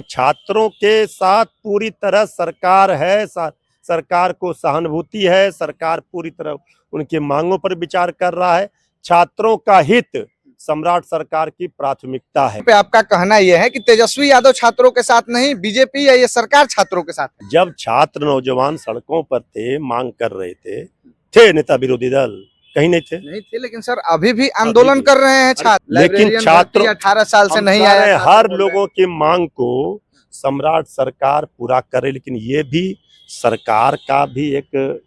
छात्रों के साथ पूरी तरह सरकार है, सरकार को सहानुभूति है, सरकार पूरी तरह उनकी मांगों पर विचार कर रहा है। छात्रों का हित सम्राट सरकार की प्राथमिकता है। पे आपका कहना यह है कि तेजस्वी यादव छात्रों के साथ नहीं, बीजेपी या ये सरकार छात्रों के साथ है। जब छात्र नौजवान सड़कों पर थे, मांग कर रहे थे नेता विरोधी दल कहीं नहीं थे, लेकिन सर अभी भी आंदोलन कर रहे हैं छात्र। लेकिन छात्र 18 साल से नहीं आया। हर लोगों की मांग को सम्राट सरकार पूरा करे, लेकिन ये भी सरकार का भी एक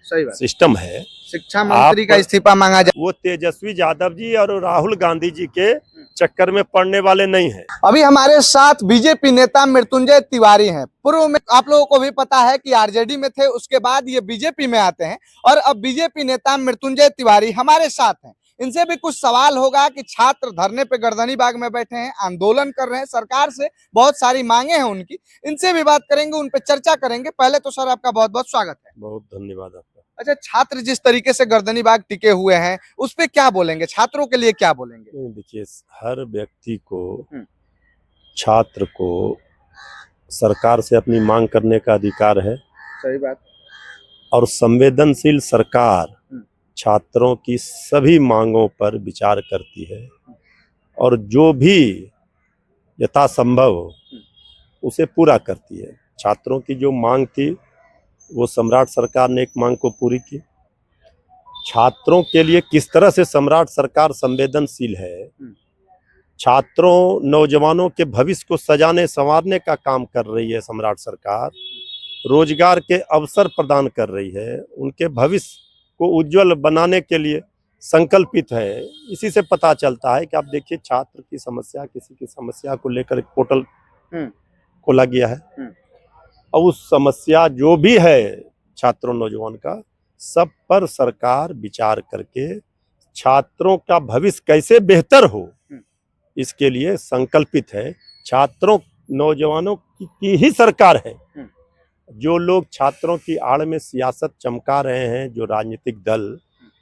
सही बात सिस्टम है। शिक्षा मंत्री का इस्तीफा मांगा जाए। वो तेजस्वी यादव जी और राहुल गांधी जी के चक्कर में पड़ने वाले नहीं हैं। अभी हमारे साथ बीजेपी नेता मृत्युंजय तिवारी हैं। पूर्व में आप लोगों को भी पता है कि आरजेडी में थे, उसके बाद ये बीजेपी में आते हैं और अब बीजेपी नेता मृत्युंजय तिवारी हमारे साथ हैं। इनसे भी कुछ सवाल होगा कि छात्र धरने पे गर्दनी बाग में बैठे हैं, आंदोलन कर रहे हैं, सरकार से बहुत सारी मांगे हैं उनकी। इनसे भी बात करेंगे, उन पे चर्चा करेंगे। पहले तो सर आपका बहुत बहुत स्वागत है। बहुत धन्यवाद आपका। अच्छा, छात्र जिस तरीके से गर्दनी बाग टिके हुए हैं उस पे क्या बोलेंगे, छात्रों के लिए क्या बोलेंगे? देखिए, हर व्यक्ति को, छात्र को सरकार से अपनी मांग करने का अधिकार है। सही बात। और संवेदनशील सरकार छात्रों की सभी मांगों पर विचार करती है और जो भी यथासंभव उसे पूरा करती है। छात्रों की जो मांग थी वो सम्राट सरकार ने एक मांग को पूरी की। छात्रों के लिए किस तरह से सम्राट सरकार संवेदनशील है, छात्रों नौजवानों के भविष्य को सजाने संवारने का काम कर रही है सम्राट सरकार। रोजगार के अवसर प्रदान कर रही है, उनके भविष्य को उज्जवल बनाने के लिए संकल्पित है। इसी से पता चलता है कि आप देखिए, छात्र की समस्या, किसी की समस्या को लेकर एक पोर्टल खोला गया है और उस समस्या जो भी है छात्रों नौजवान का, सब पर सरकार विचार करके छात्रों का भविष्य कैसे बेहतर हो इसके लिए संकल्पित है। छात्रों नौजवानों की ही सरकार है। जो लोग छात्रों की आड़ में सियासत चमका रहे हैं, जो राजनीतिक दल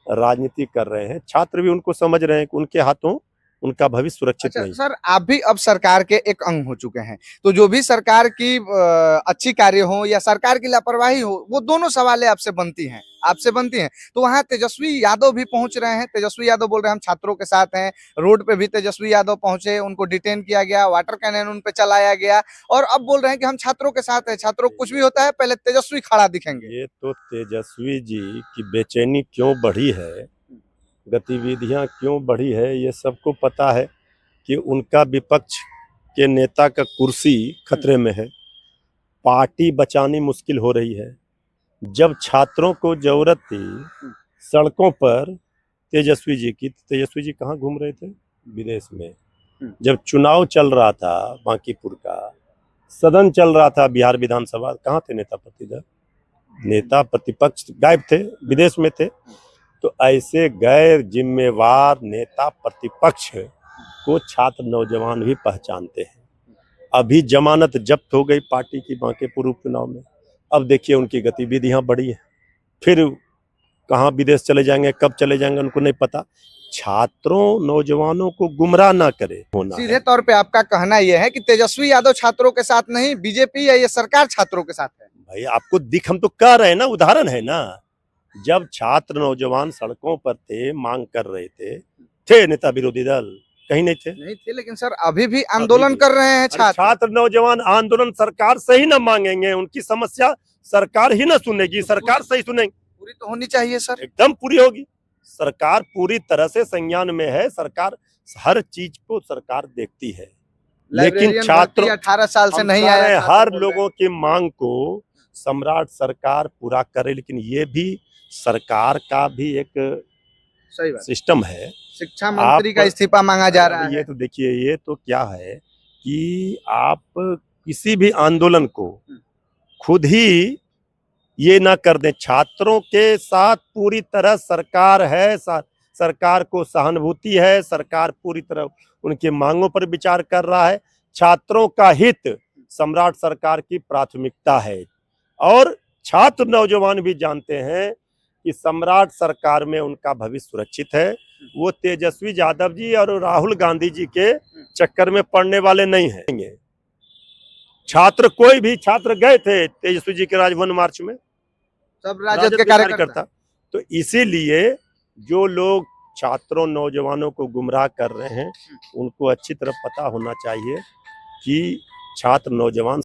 राजनीति कर रहे हैं, छात्र भी उनको समझ रहे हैं कि उनके हाथों उनका भविष्य सुरक्षित नहीं। सर, आप भी अब सरकार के एक अंग हो चुके हैं, तो जो भी सरकार की अच्छी कार्य हो या सरकार की लापरवाही हो, वो दोनों सवालें आपसे बनती हैं। तो वहां तेजस्वी यादव भी पहुंच रहे हैं। तेजस्वी यादव बोल रहे हैं हम छात्रों के साथ हैं। रोड पे भी तेजस्वी यादव पहुंचे, उनको डिटेन किया गया, वाटर कैनन उन पे चलाया गया और अब बोल रहे हैं कि हम छात्रों के साथ हैं। छात्रों को कुछ भी होता है पहले तेजस्वी खड़ा दिखेंगे। ये तो तेजस्वी जी की बेचैनी क्यों बढ़ी है, गतिविधियां क्यों बढ़ी है, ये सबको पता है कि उनका विपक्ष के नेता का कुर्सी खतरे में है। पार्टी बचानी मुश्किल हो रही है। जब छात्रों को जरूरत थी सड़कों पर तेजस्वी जी की, तेजस्वी जी कहाँ घूम रहे थे? विदेश में। जब चुनाव चल रहा था, बांकीपुर का सदन चल रहा था, बिहार विधानसभा, कहाँ थे नेता प्रतिपक्ष? नेता प्रतिपक्ष गायब थे, विदेश में थे। तो ऐसे गैर जिम्मेवार नेता प्रतिपक्ष को छात्र नौजवान भी पहचानते हैं। अभी जमानत जब्त हो गई पार्टी की बांकीपुर उपचुनाव में। अब देखिए उनकी गतिविधियां बढ़ी है, फिर कहाँ विदेश चले जाएंगे, कब चले जाएंगे उनको नहीं पता। छात्रों नौजवानों को गुमराह ना करे। सीधे तौर पे आपका कहना यह है कि तेजस्वी यादव छात्रों के साथ नहीं, बीजेपी या ये सरकार छात्रों के साथ है। भाई आपको हम तो कह रहे हैं ना, उदाहरण है ना। जब छात्र नौजवान सड़कों पर थे, मांग कर रहे थे नेता विरोधी दल कहीं नहीं थे, लेकिन सर अभी भी आंदोलन कर रहे हैं छात्र नौजवान। आंदोलन सरकार से ही ना मांगेंगे, उनकी समस्या सरकार ही ना सुनेगी। सरकार सही सुनेगी, पूरी तो होनी चाहिए सर। एकदम पूरी होगी। सरकार पूरी तरह से संज्ञान में है। सरकार हर चीज को सरकार देखती है, लेकिन छात्र 18 साल से नहीं आया। हर लोगों की मांग को सम्राट सरकार पूरा करे, लेकिन ये भी सरकार का भी एक सिस्टम है। शिक्षा मंत्री का इस्तीफा मांगा जा रहा है। ये तो देखिए, ये तो क्या है कि आप किसी भी आंदोलन को खुद ही ये ना कर दें। छात्रों के साथ पूरी तरह सरकार है, सरकार को सहानुभूति है, सरकार पूरी तरह उनकी मांगों पर विचार कर रहा है। छात्रों का हित सम्राट सरकार की प्राथमिकता है और छात्र नौजवान भी जानते हैं कि सम्राट सरकार में उनका भविष्य सुरक्षित है। वो तेजस्वी यादव जी और राहुल गांधी जी के चक्कर में पड़ने वाले नहीं हैं। छात्र कोई भी छात्र गए थे तेजस्वी जी के राजभवन मार्च में, सब राजद के कार्यकर्ता। तो इसीलिए जो लोग छात्रों नौजवानों को गुमराह कर रहे हैं उनको अच्छी तरह पता होना चाहिए कि छात्र नौजवान